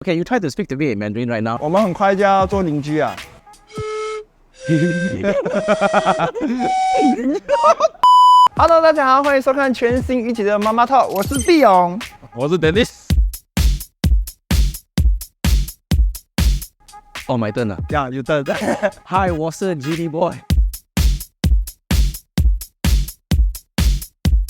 Okay, you try to speak to me in Mandarin right now. 我们很快就要做邻居啊。Hello， 大家好，欢迎收看全新一集的Mamak Talk，我是BIG咏，我是 Dennis。Oh my turn 了。Yeah, you turn. Hi， 我是 Jinnyboy。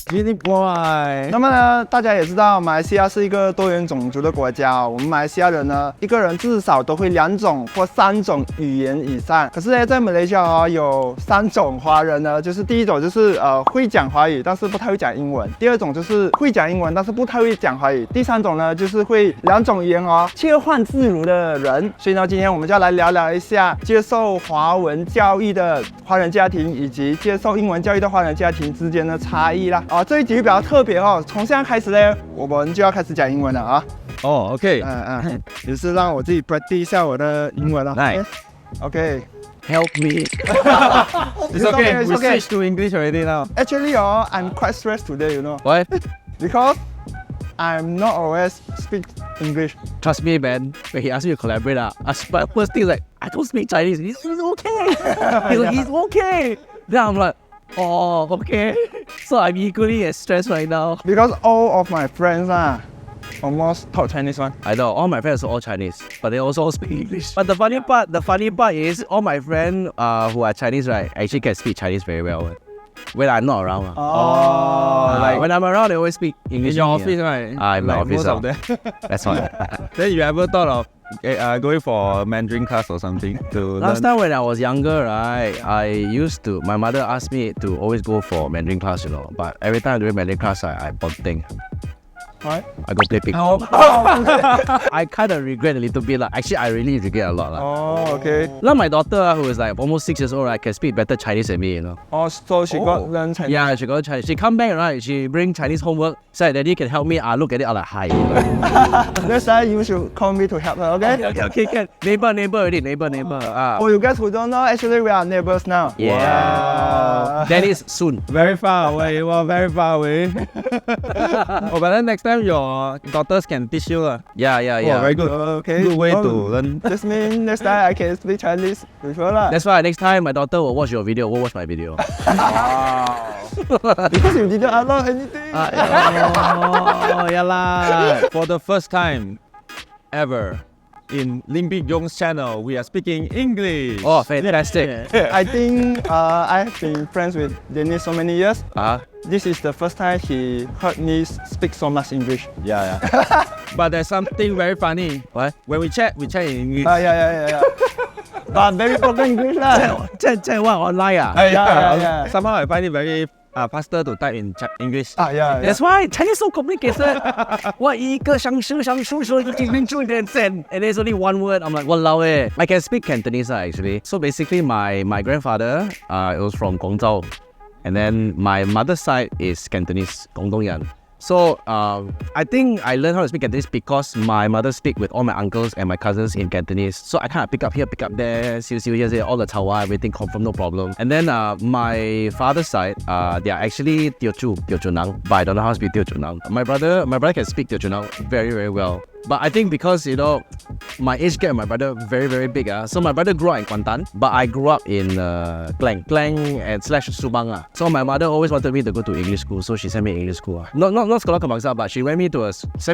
Jinnyboy。那么呢，大家也知道，马来西亚是一个多元种族的国家哦。我们马来西亚人呢，一个人至少都会2种或3种语言以上。可是呢，在马来西亚有3种华人呢，就是第一种就是会讲华语，但是不太会讲英文；第二种就是会讲英文，但是不太会讲华语；第3种呢，就是会2种语言切换自如的人。所以呢，今天我们就要来聊聊一下接受华文教育的华人家庭以及接受英文教育的华人家庭之间的差异啦。这一集比较特别哦，从现在开始呢，我们就要开始讲英文了啊。哦 ，OK， 也是让我自己 practice 一下我的英文了。Nice。OK。 Help me. It's okay. We switch to English already now. Actually, I'm quite stressed today, you know. Why? Because I'm not always speak English. Trust me, man. When he asked me to collaborate, but first thing is like, I don't speak Chinese. He's okay. He's okay. Then I'm like, oh, okay. So I'm equally as stressed right now. Because all of my friends almost talk Chinese one. I know, all my friends are all Chinese, but they also speak English. But the funny part is, all my friends who are Chinese, right, actually can speak Chinese very well when I'm not around. Like when I'm around, they always speak English. In your office, right? In my office. Most of them. That's why. Then you ever thought of going for Mandarin class or something to Last time when I was younger, right, my mother asked me to always go for Mandarin class, you know. But every time during Mandarin class, I bonding. What? I go play ping. I kind of regret a little bit. Actually, I really regret a lot. Oh, okay. Now my daughter, who is like almost 6 years old, right, can speak better Chinese than me, you know. Oh, so she got learn Chinese. Yeah, she got Chinese. She come back, right, she bring Chinese homework. So Daddy can help me. I look at it, I'm like, hi. Next time you should call me to help her, okay? Okay, can. Neighbor already, neighbor. Oh, you guys who don't know, actually we are neighbors now. Yeah. Wow. Dennis, soon. Very far away. You are very far away. Oh, but then next time your daughters can teach you. Yeah. Oh, very good. Okay. Good way to learn. Just mean next time I can speak Chinese with her lah. That's why next time my daughter will watch your video, will watch my video. Wow. Because you didn't upload anything. Oh, yeah lah. For the first time ever in Lim BIG Yong's channel, we are speaking English. Oh, fantastic. I think I've been friends with Dennis so many years. This is the first time he heard me speak so much English. Yeah. But there's something very funny. What? When we chat in English. Yeah. But very broken English lah. 在玩 online Yeah. Somehow I find it very faster to type in English. Yeah. That's why Chinese so complicated. 我一个想说已经能做点线 and there's only one word. I'm like, walao eh. I can speak Cantonese actually. So basically my grandfather it was from Guangzhou. And then my mother's side is Cantonese, Guangdongyan. So I think I learned how to speak Cantonese because my mother speak with all my uncles and my cousins in Cantonese. So I kind of pick up here, pick up there, see here, all the chawa, everything confirm, no problem. And then my father's side, they are actually Teochew Nang, but I don't know how to speak Teochew Nang. My brother can speak Teochew Nang very, very well. But I think because, you know, my age gap and my brother very, very big. So my brother grew up in Kuantan, but I grew up in Klang and / Subang. So my mother always wanted me to go to English school, so she sent me English school. Not Sekolah Kebangsaan, but she sent me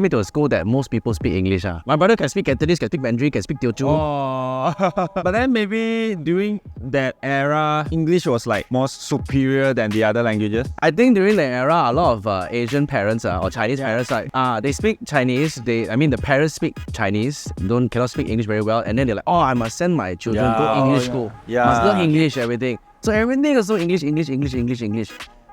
to a school that most people speak English. My brother can speak Cantonese, can speak Mandarin, can speak Teochew. Oh. But then maybe during that era, English was like more superior than the other languages. I think during that era, a lot of Asian parents or Chinese parents, they speak Chinese. The parents speak Chinese, cannot speak English very well, and then they're like, oh, I must send my children to English school. Must learn English, everything. So everything is so English.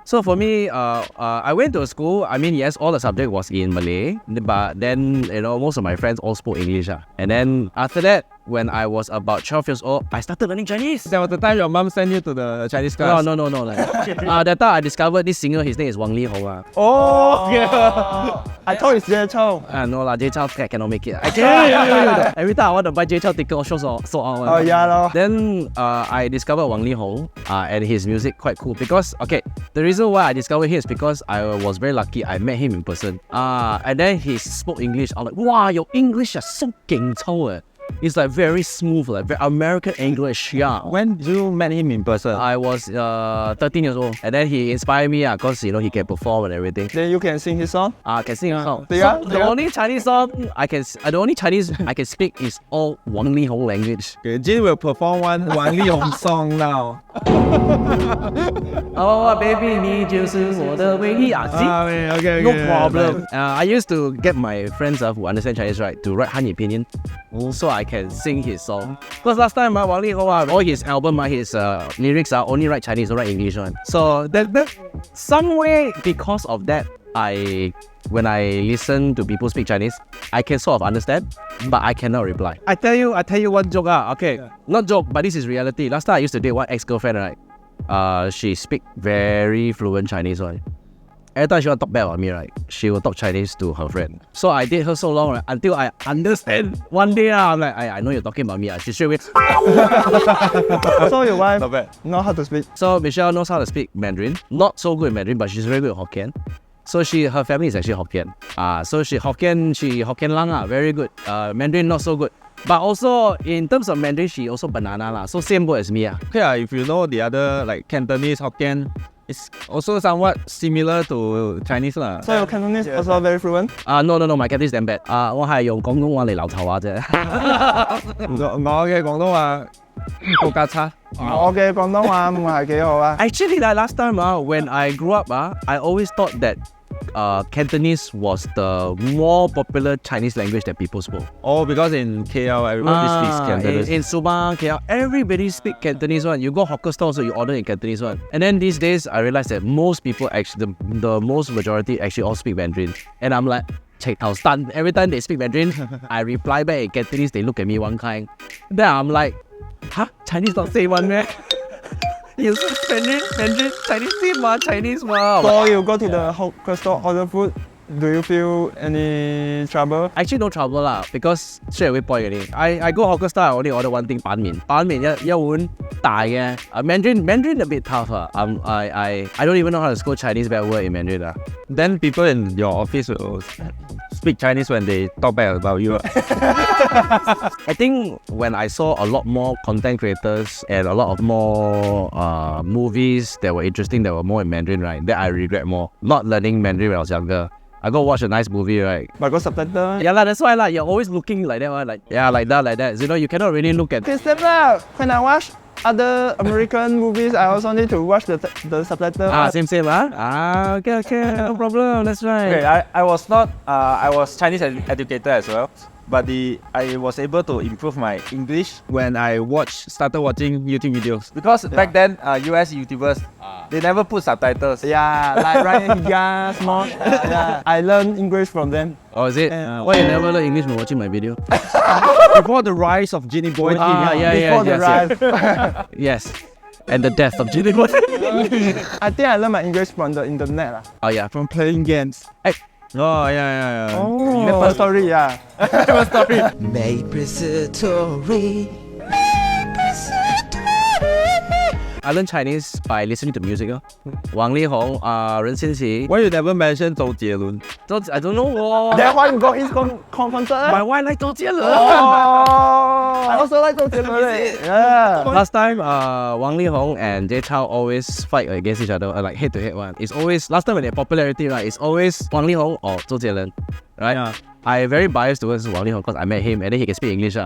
So for me, I went to a school. Yes, all the subject was in Malay, but then, you know, most of my friends all spoke English. And then after that, when I was about 12 years old, I started learning Chinese. That was the time your mom sent you to the Chinese class. No. That time I discovered this singer, his name is Wang Li Hong. Oh, I thought it's Jay Chou. No lah, Jay Chou cannot make it. I can't. Every time I want to buy Jay Chou ticket, all shows sold out. Oh, yeah, lor. Then I discovered Wang Li Hong and his music quite cool because, okay, the reason why I discovered him is because I was very lucky. I met him in person. And then he spoke English. I'm like, wow, your English is so 勁抽eh. It's like very smooth, like very American English. Yeah. When did you met him in person? I was 13 years old, and then he inspired me because he can perform and everything. Then you can sing his song? Can sing a song. Yeah, So the only Chinese song the only Chinese I can speak is all Wang Li Hong language. Okay, Jin will perform one Wang Li Hong song now. Oh baby, 你就是我的唯一啊 See? Okay. No problem. I used to get my friends who understand Chinese right to write Han Pinyin so I can sing his song. Because last time Wang Li Hong all his album his lyrics only write Chinese, don't write English one. So that some way because of that when I listen to people speak Chinese, I can sort of understand, but I cannot reply. I tell you one joke okay. Not joke, but this is reality. Last time I used to date one ex-girlfriend, right? She speak very fluent Chinese one. Every time she want to talk bad about me, right, she will talk Chinese to her friend. So I date her so long, right, until I understand. One day, I'm like, I know you're talking about me. She straight away. So your wife Not bad. know how to speak? So Michelle knows how to speak Mandarin. Not so good in Mandarin, but she's very good at Hokkien. So her family is actually Hokkien. So she Hokkien lang very good. Mandarin not so good. But also in terms of Mandarin, she also banana lah. So same boat as me Okay, if you know the other like Cantonese, Hokkien, it's also somewhat similar to Chinese lah. So your Cantonese also very fluent? No, my Cantonese damn bad. 我係用廣東話嚟鬧臭話啫。我嘅廣東話個價差。我嘅廣東話唔係幾好啊。Actually, like last time when I grew up I always thought that Cantonese was the more popular Chinese language that people spoke. Oh, because in KL everybody speaks Cantonese. In Subang, KL, everybody speak Cantonese one. You go hawker store, so you order in Cantonese one. And then these days, I realized that most people actually, the most majority actually all speak Mandarin. And I'm like, I was stunned. Every time they speak Mandarin, I reply back in Cantonese. They look at me one kind. Then I'm like, huh? Chinese not say one man. You speak Mandarin, Chinese same Chinese So you go to the hawker store order food. Do you feel any trouble? Actually no trouble lah, because straight away point already. I go hawker store, I only order one thing, 板面一碗大嘅。Mandarin a bit tough I don't even know how to scold Chinese bad word in Mandarin Then people in your office will speak Chinese when they talk bad about you. I think when I saw a lot more content creators and a lot of more movies that were interesting that were more in Mandarin, right, then I regret more not learning Mandarin when I was younger. I go watch a nice movie, right? But go subtitle. Yeah, that's why you're always looking like that one. Like that. You know, you cannot really look at. Okay, step up. When I watch other American movies, I also need to watch the subtitle. Same. Okay, no problem. That's right. Okay, I was not. I was Chinese educator as well, but I was able to improve my English when I started watching YouTube videos. Because back then, US YouTubers they never put subtitles. Yeah, like Ryan Higa, Smosh. Yeah, I learned English from them. Oh, is it? Why you never learn English when watching my video? Before the rise of Jinnyboy. Before the rise. Yes. And the death of Jinnyboy. I think I learned my English from the internet. Oh yeah, From playing games. Hey. Oh yeah. Oh, Maple Story, yeah. Maple Story. Maple Story. I learned Chinese by listening to music. Wang Li Hong, Ren Xinxi. Why you never mention 周杰伦? I don't know. That's why you go his concert. My wife like 周杰伦. Oh, I also like 周杰伦. Yeah. Last time, Wang Li Hong and Jay Chou always fight against each other, like head to head one. It's always, last time when they popularity, right, it's always Wang Li Hong or 周杰伦, right? Yeah. I very biased towards Wang Li Hong because I met him and then he can speak English.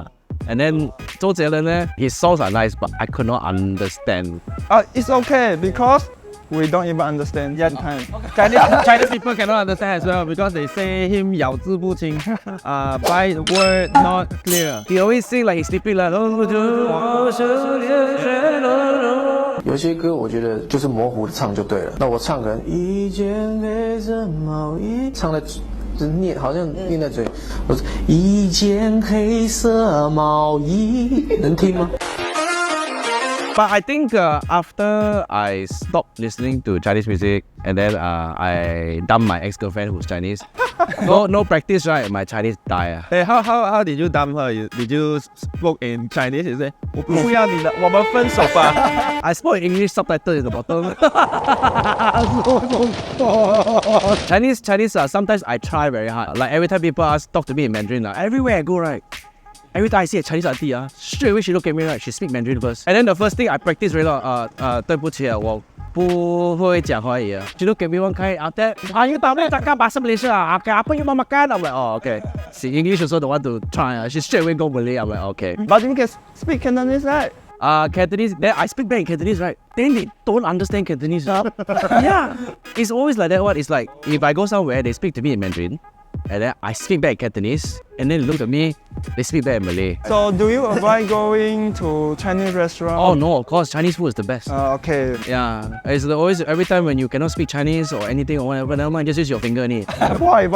And then 周杰伦, his songs are nice, but I could not understand. It's okay because we don't even understand. Yeah. Okay. Chinese people cannot understand as well because they say him 咬字不清, by word not clear. He always sing like he's sleeping like. 有些歌我觉得就是模糊的唱就对了。那我唱可能一件黑色毛衣，唱的就是念好像念在嘴。我说一件黑色毛衣，能听吗？ But I think after I stopped listening to Chinese music and then I dumped my ex-girlfriend who's Chinese. No practice, right? My Chinese die. Hey, how did you dump her? Did you spoke in Chinese? You say 我不要你了，我们分手吧。I spoke English subtitle in the bottom. Chinese. Sometimes I try very hard. Like every time people talk to me in Mandarin, everywhere I go, right? Every time I see a Chinese auntie, straight away she look at me, right? She speak Mandarin first. And then the first thing I practice very lot, 对不起，我不会讲华语。She look at me one kind, after, you tahu cakap bahasa Malaysia? Apa you mau makan? I'm like, oh, okay. See, English also don't want to try. She straight away go Malay. I'm like, okay. But you can speak Cantonese, right? Cantonese, then I speak back in Cantonese, right? Then they don't understand Cantonese. Yeah, it's always like that. What? It's like, if I go somewhere, they speak to me in Mandarin. And then I speak back in Cantonese, and then they look at me, they speak back in Malay. So do you avoid going to Chinese restaurant? Oh no, of course, Chinese food is the best. Okay. Yeah, it's always, every time when you cannot speak Chinese or anything or whatever, never mind, just use your finger in it. Why?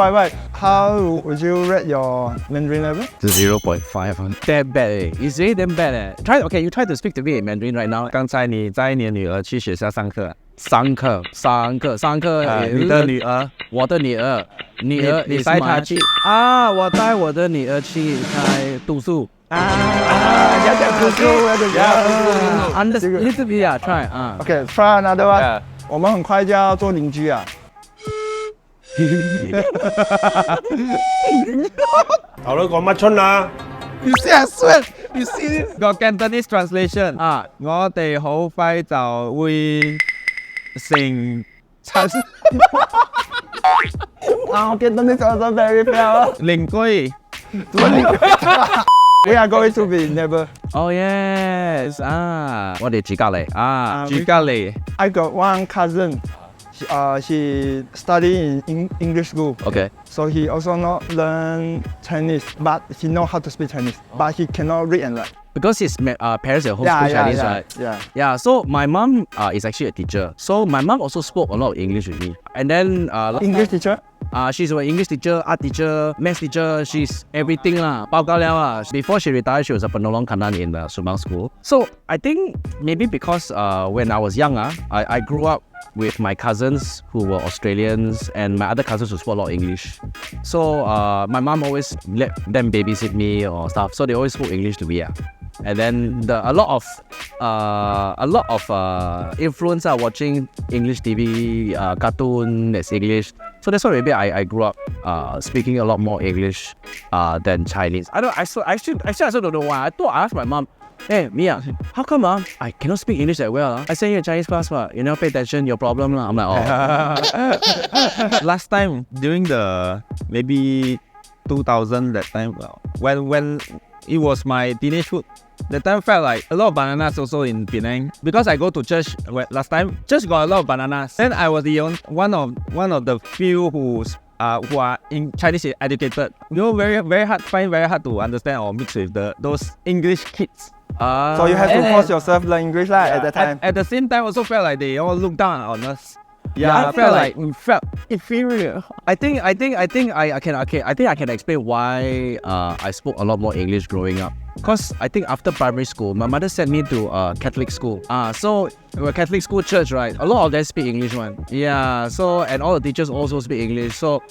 How would you rate your Mandarin level? 0.5. Damn bad, eh? It's really damn bad, eh? You try to speak to me in Mandarin right now. 刚才你载你的女儿去学校上课，上课，你的女儿，我的女儿，你 is 带她去 啊，我带我的女儿去读书。要讲读书，要讲。 Little bit, try. Okay, try another one. Yeah. 我们很快就要做邻居啊。頭佬講乜春啊？ You see, I swear. You see this? Got Cantonese translation. 我哋好快就會成親Cantonese also very well. 鄰居。 We are going to be neighbor. Oh yes, 我哋住隔離住隔離。 I got one cousin. She studied in English school. Okay. So he also not learn Chinese, but he know how to speak Chinese, but he cannot read and write. Because his parents are homeschool Chinese, right? Yeah. Yeah, so my mom is actually a teacher. So my mom also spoke a lot of English with me. And then English teacher? she's an English teacher, art teacher, maths teacher. She's everything lah. 包高了lah. Before she retired, she was a penolong kanan in the Subang school. So I think maybe because when I was young, I grew up with my cousins who were Australians and my other cousins who spoke a lot of English. So my mom always let them babysit me or stuff. So they always spoke English to me. And then a lot of influence watching English TV, cartoon that's English. So that's why maybe I grew up speaking a lot more English than Chinese. I also don't know why. I asked my mom, hey Mia, how come I cannot speak English that well? I sent you a Chinese class, you never pay attention, your problem. I'm like, oh. Last time during the maybe 2000 that time when it was my teenagehood. That time felt like a lot of bananas also in Penang because I go to church last time. Church got a lot of bananas. Then I was the one of the few who are in Chinese educated. You know, very hard to understand or mix with those English kids. So you have to force yourself learn English at that time. At the same time, also felt like they all looked down on us. Yeah, I felt inferior. I think I can explain why I spoke a lot more English growing up. Cause I think after primary school, my mother sent me to Catholic school. So we're Catholic school church, right? A lot of them speak English one. Yeah. So and all the teachers also speak English. So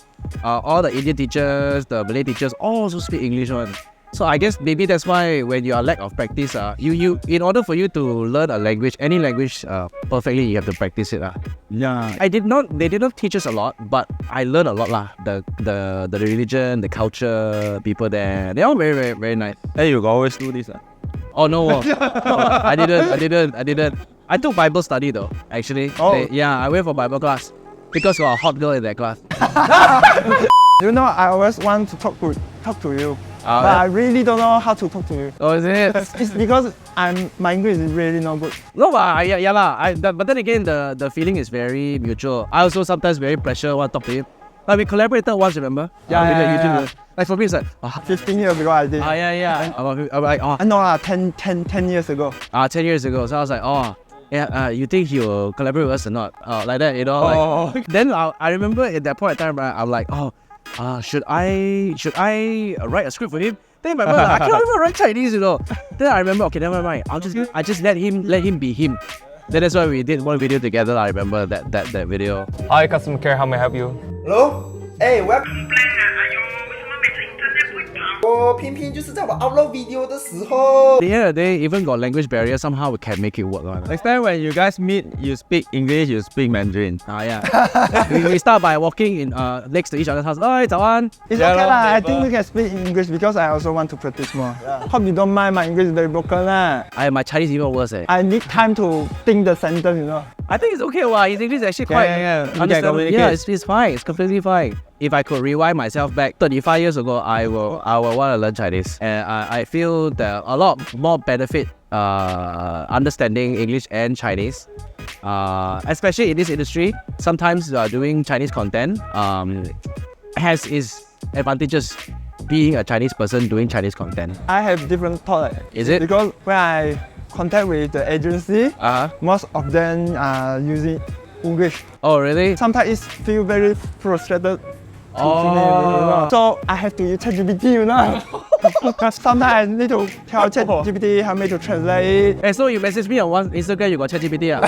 all the Indian teachers, the Malay teachers also speak English one. So I guess maybe that's why when you are lack of practice, you in order for you to learn a language, any language perfectly, you have to practice it. Yeah. They did not teach us a lot, but I learned a lot lah. The religion, the culture, people there, they're all very, very, very nice. Hey, you always do this. Oh no, I didn't. I took Bible study though, actually. Oh. I went for Bible class because got a hot girl in that class. You know, I always want to talk to you, but I really don't know how to talk to you. Oh, is it? It's because my English is really not good. No, but yeah lah. But then again, the feeling is very mutual. I also sometimes very pressure want to talk to him. Like we collaborated once, remember? Yeah. Like for me, it's like 15 years ago I did. yeah. I'm like, No, 10 years ago. 10 years ago. So I was like, you think he will collaborate with us or not? Like that, you know. Like, then I remember at that point in time, I'm like, should I write a script for him? Then my mom like, I cannot even write Chinese, you know. Then I remember, okay, never mind. I just let him be him. Then that's why we did one video together. I remember that video. Hi, customer care. How may I help you? Hello，我要 complain 我偏偏就是在我 upload video 的时候 At the end of the day, even got language barrier, somehow we can make it work. Next time when you guys meet, you speak English, you speak Mandarin. Yeah. we start by walking in next to each other's house. Oi, 早安. It's okay lah. I think we can speak English because I also want to practice more. Hope you don't mind my English is very broken lah. My Chinese even worse. I need time to think the sentence, you know. I think it's okay. His English is actually quite understandable. Yeah, it's fine. It's completely fine. If I could rewind myself back 35 years ago, I will want to learn Chinese, and I feel that a lot more benefit understanding English and Chinese, especially in this industry. Sometimes doing Chinese content has its advantages. Being a Chinese person doing Chinese content. I have different thought. Is it? Because when I contact with the agency, most of them are using English. Oh, really? Sometimes it feel very frustrated. So I have to use ChatGPT, you know. Sometimes I need to tell ChatGPT help me to translate. Hey, so you message me on Instagram, you got ChatGPT? Yeah.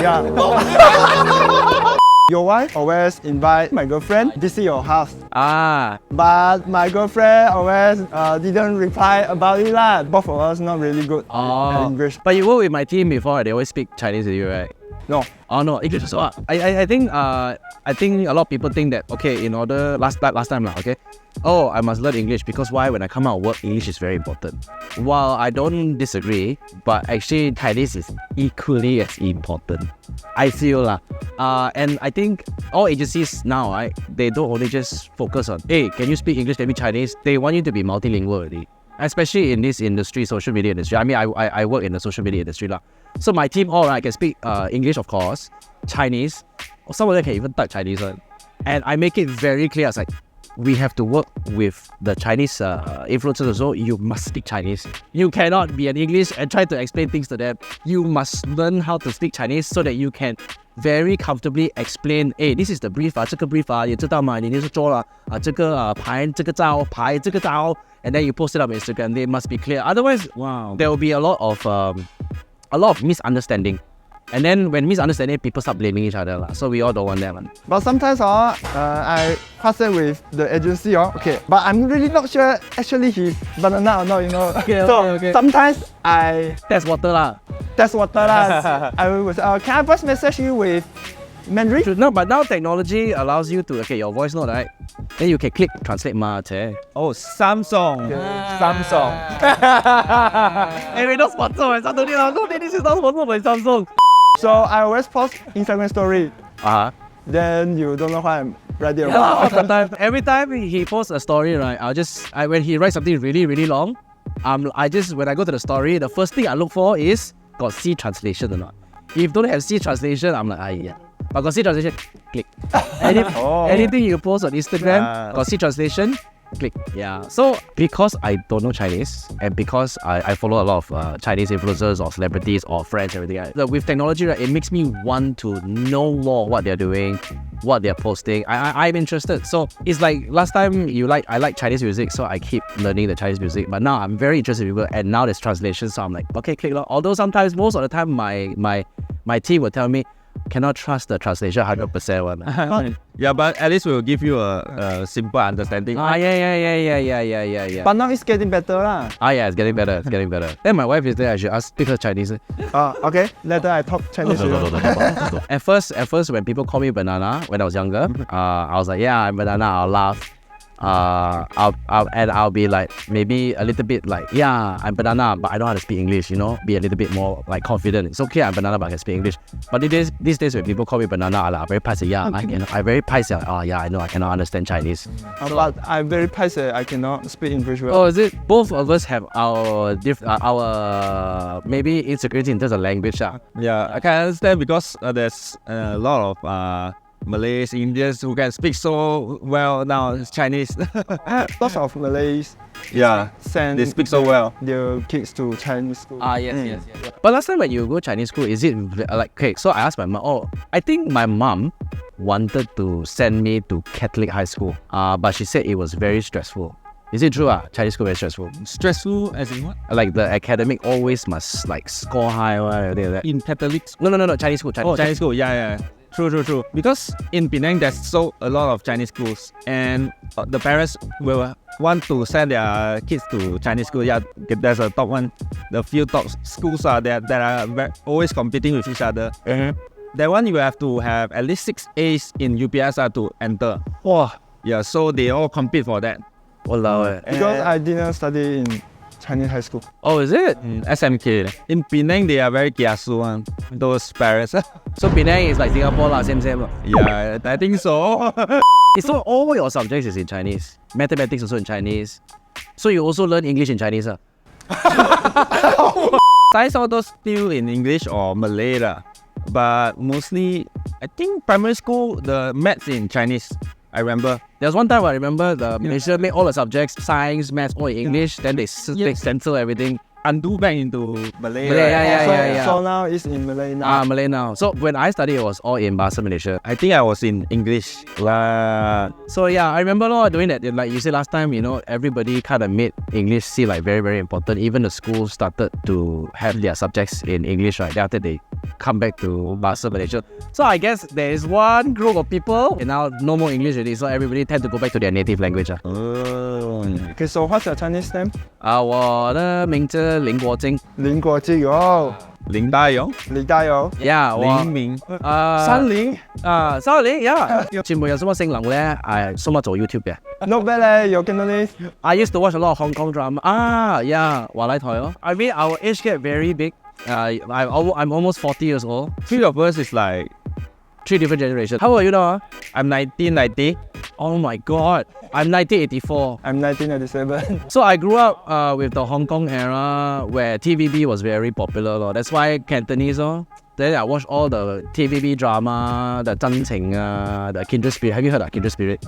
Your wife always invite my girlfriend to visit your house. But my girlfriend always didn't reply about it lah. Both of us not really good at English. But you work with my team before, they always speak Chinese with you, right? No. Oh no, English also. I think a lot of people think that okay, in order last time lah, okay. Oh, I must learn English because why? When I come out of work, English is very important. While I don't disagree, but actually Chinese is equally as important. I feel lah. And I think all agencies now, right, they don't only just focus on, hey, can you speak English, can you speak Chinese? They want you to be multilingual already. Especially in this industry, social media industry. I mean, I work in the social media industry lah. So my team all right can speak English, of course, Chinese, or some of them can even type Chinese one. And I make it very clear. It's like we have to work with the Chinese influencers. So you must speak Chinese. You cannot be an English and try to explain things to them. You must learn how to speak Chinese so that you can very comfortably explain. Hey, this is the brief 这个 brief 你知道吗？你就是做了这个牌这个招牌这个招 and then you post it up on Instagram. They must be clear. Otherwise, wow, there will be a lot of misunderstanding. And then when misunderstanding, people start blaming each other lah. So we all don't want that one. But sometimes I pass it with the agency okay. But I'm really not sure actually he's banana or not, you know. Okay. Sometimes I test water lah. I will say, can I first message you with Mandarin? No, but now technology allows you to your voice note, right? Then you can click translate ma. Oh, Samsung. Samsung. Hey, we're not sponsored by Samsung. No, this is not sponsored by Samsung. So I always post Instagram story. Then you don't know what I'm writing about. Every time he posts a story, right, when he writes something really, really long, when I go to the story, the first thing I look for is got C translation or not. If don't have C translation, I'm like, yeah. But got C translation, click. Anything you post on Instagram, got C translation, click. Yeah. So because I don't know Chinese and because I follow a lot of Chinese influencers or celebrities or friends, everything. With technology, right, it makes me want to know more what they're doing, what they're posting. I'm interested. So it's like last time I like Chinese music, so I keep learning the Chinese music. But now I'm very interested in people, and now there's translation, so I'm like, okay, click. Although sometimes, most of the time, my team will tell me, cannot trust the translation 100% one. Yeah, but at least we'll give you a simple understanding. Yeah. But now it's getting better lah. Yeah, it's getting better. Then my wife is there, I should speak her Chinese. Okay. Later I talk Chinese. At first, when people call me banana when I was younger, I was like, yeah, I'm banana. I'll laugh. I'll be like maybe a little bit like, yeah, I'm banana, but I know how to speak English, you know, be a little bit more like confident. It's okay, I'm banana, but I can speak English. But these days when people call me banana, I'm very paiseh. Yeah, I very paiseh. Oh yeah, I know I cannot understand Chinese. But I'm very paiseh. I cannot speak English well. Oh, is it? Both of us have our maybe insecurity in terms of language. Yeah, I can understand because there's a lot of Malays, Indians who can speak so well now Chinese. Lots of Malays. Yeah, send they speak so well. Their kids to Chinese school. Yes. But last time when you go Chinese school, is it like, okay, so I asked my mom, I think my mom wanted to send me to Catholic high school. But she said it was very stressful. Is it true? Chinese school very stressful. Stressful as in what? Like the academic always must like score high or anything like that. In Catholics? No. Chinese school. Chinese school. Yeah. True. Because in Penang, there's a lot of Chinese schools, and the parents will want to send their kids to Chinese school. Yeah, there's a top one. The few top schools are there that are always competing with each other. That one you have to have at least 6 A's in UPSR to enter. Wow. Yeah, so they all compete for that. Walao. Because I didn't study in Chinese high school. Oh, is it? SMK. In Penang, they are very kiasu one. Those parents. So Penang is like Singapore lah, same. Yeah, I think so. So all your subjects is in Chinese. Mathematics also in Chinese. So you also learn English in Chinese I saw those still in English or Malay lah. But mostly, I think primary school, the maths in Chinese. I remember. There was one time I remember the Malaysia made all the subjects, science, maths, all in English. Then they censor everything. Undo back into Malay. Malay, right? yeah. So now it's in Malay now. Malay now. So when I studied, it was all in Bahasa Malaysia. I think I was in English. So yeah, I remember doing that. Like you said last time, everybody kind of made English seem like very, very important. Even the schools started to have their subjects in English, right? Then after they come back to Bahasa Malaysia. So I guess there is one group of people, and now no more English already. So everybody tend to go back to their native language. Okay, so what's your Chinese name? 我的名字林国晶。林国基友，林BIG咏，李大友， Yeah， 林明，山林三零 ，Yeah， 全部有什麼性能咧？數碼做 YouTube 嘅。 ，not bad 咧，有 Cantonese。 I used to watch a lot of Hong Kong drama. Yeah， 華麗台咯。I mean, our age get very big. I'm almost 40 years old. Three of us is like 3 different generations. How old are you now? I'm 1990. Oh my God, I'm 1984. I'm 1997. So I grew up with the Hong Kong era where TVB was very popular. That's why Cantonese. Then I watched all the TVB drama, the 真情, the Kindred Spirit. Have you heard of Kindred Spirit?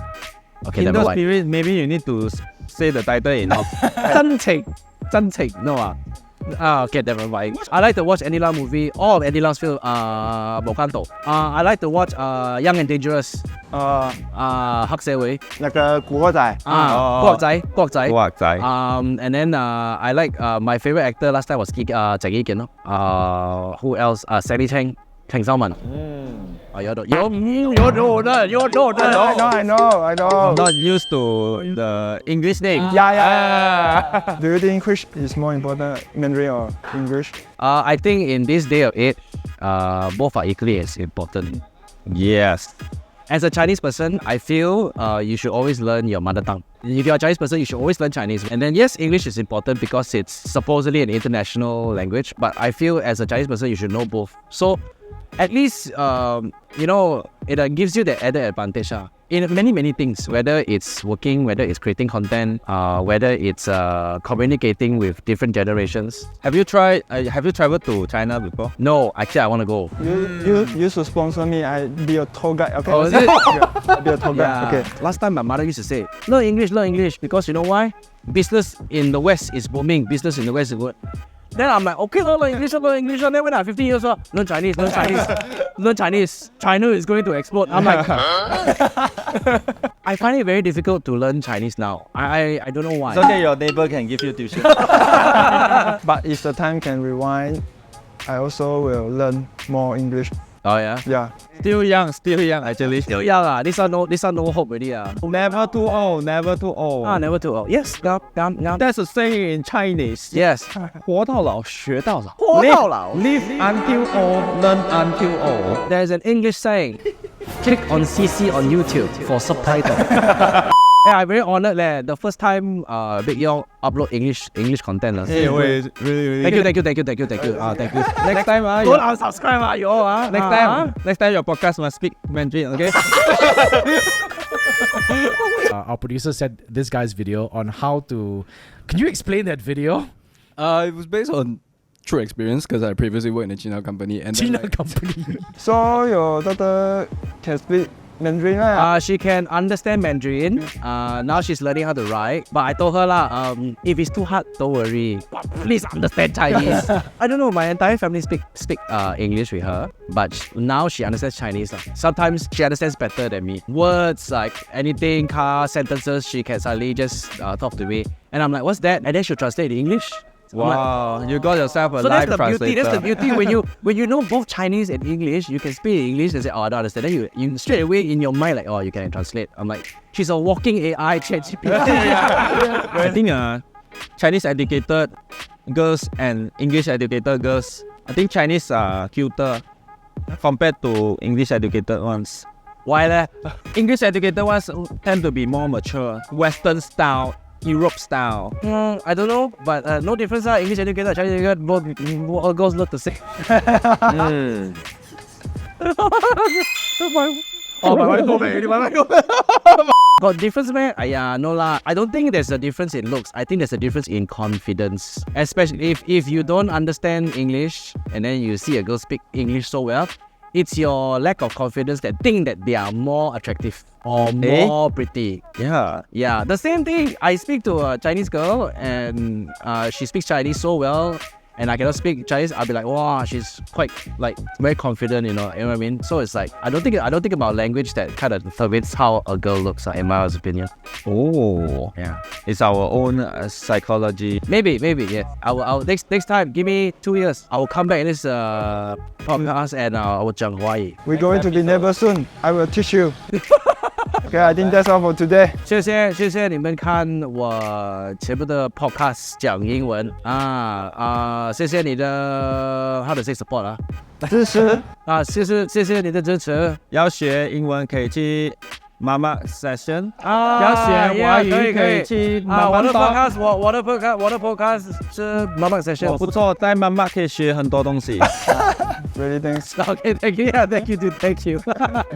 Okay, In never those mind. period, maybe you need to say the title in. 真情, no okay, never mind. I like to watch Andy Lau movie, all of Andy Lau's film, 無間道. I like to watch Young and Dangerous, 黑社會, 那個古惑仔，國仔. Guak And then I like my favorite actor last time was 鄭伊健咯. Who else? Sammy Cheng, 陳秀文. You know that. I know. Not used to the English name. Yeah. Do you think which is more important, Mandarin or English? I think in this day of age, both are equally as important. Yes. As a Chinese person, I feel you should always learn your mother tongue. If you're a Chinese person, you should always learn Chinese. And then yes, English is important because it's supposedly an international language. But I feel as a Chinese person, you should know both. So at least, it gives you the added advantage in many things, whether it's working, whether it's creating content, whether it's communicating with different generations. Have you traveled to China before? No, actually, I want to go. You should sponsor me. I be a tour guide. Okay. Oh, is it? I'll be a tour guide. Yeah. Okay. Last time my mother used to say, learn English, because you know why? Business in the West is booming. Business in the West is good. Then I'm like, okay, learn English. Then when I'm 15 years old, learn Chinese. China is going to explode. I'm like, I find it very difficult to learn Chinese now. I don't know why. So that your neighbor can give you tuition. But if the time can rewind, I also will learn more English. Oh yeah? Yeah. Still young actually. Still young. This one no hope already. Never too old. Never too old. Yes. That's a saying in Chinese. Yes. 活到老学到老. 活到老. Live until old, learn until old. There's an English saying. Click on CC on YouTube for subtitle. Yeah, I'm very honored that the first time BIG Yong upload English content. Really. Thank you. Thank you. Next time, don't unsubscribe, you all. Next time your podcast must speak Mandarin, okay? Our producer said this guy's video on how to. Can you explain that video? It was based on true experience because I previously worked in a China company. And China then, company. So your daughter can speak Mandarin 啊。 She can understand Mandarin. Now she's learning how to write. But I told her lah, if it's too hard, don't worry. Please understand Chinese. I don't know. My entire family speak English with her, but now she understands Chinese lah. Sometimes she understands better than me. Words like anything, car sentences, she can suddenly just talk to me, and I'm like, "What's that?" And then she'll translate in English. Wow, you got yourself a So live that's the beauty. translator. That's the beauty when you know both Chinese and English, you can speak English and say, "Oh, I don't understand." Then you straight away in your mind like, "Oh, you can translate." I'm like, she's a walking AI, ChatGPT. I think Chinese educated girls and English educated girls, I think Chinese are cuter compared to English educated ones. Why that? English educated ones tend to be more mature, Western style, Europe style. I don't know, but no difference. English educated, Chinese educated, both all girls look the same. Oh, my wife go back. Got difference, man? No lah. I don't think there's a difference in looks. I think there's a difference in confidence. Especially if you don't understand English and then you see a girl speak English so well, it's your lack of confidence that think that they are more attractive or more pretty. Yeah. Yeah, the same thing. I speak to a Chinese girl and she speaks Chinese so well, and I cannot speak Chinese. I'll be like, wow, she's quite like very confident, you know what I mean? So it's like I don't think about language that kind of determines how a girl looks, in my opinion. Oh, Yeah, it's our own psychology. maybe, yeah. I'll next time. Give me 2 years. I will come back in this podcast and I will 讲华语. We're going to be neighbors soon. I will teach you. Okay, I think that's all for today. 谢谢你们看我全部的 podcast 讲英文谢谢你的 how to say support 支持。谢谢你的支持要学英文可以去 Mamak Session。要学华语可以去我的 Mamak podcast 我的 podcast 是 Mamak Session 不错，在 Mamak 可以学很多东西。Really thanks. Okay, thank you. Yeah, thank you, dude. Thank you.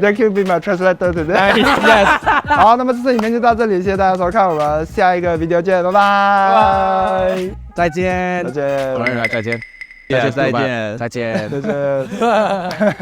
Thank you, be my translator today. Yes. 好，那么这次影片就到这里，谢谢大家收看，我们下一个 video 见，拜拜。再见。再见。再见。再见。再见。再见。